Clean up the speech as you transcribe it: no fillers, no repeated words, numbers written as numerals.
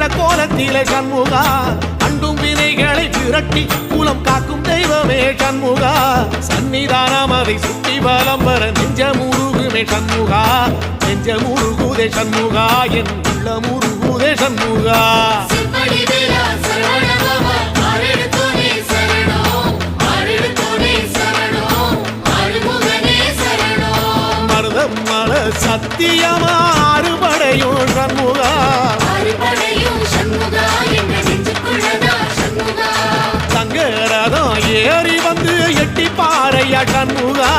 கோலத்திலே சண்முகா அண்டும் வினைகளை விரட்டி குலம் காக்கும் தெய்வமே சண்முகா சன்னிதானம் அதை சுற்றி வலம் வர நெஞ்சமுருகுமே சண்முகா நெஞ்சமுருகுதே சண்முகா என் உள்ளமுருகுதே சண்முகா மருதம் மல சத்தியமா அறுபடையும் சண்முகா தங்கரதம் ஏறி வந்து எட்டி பாறையா சண்முகா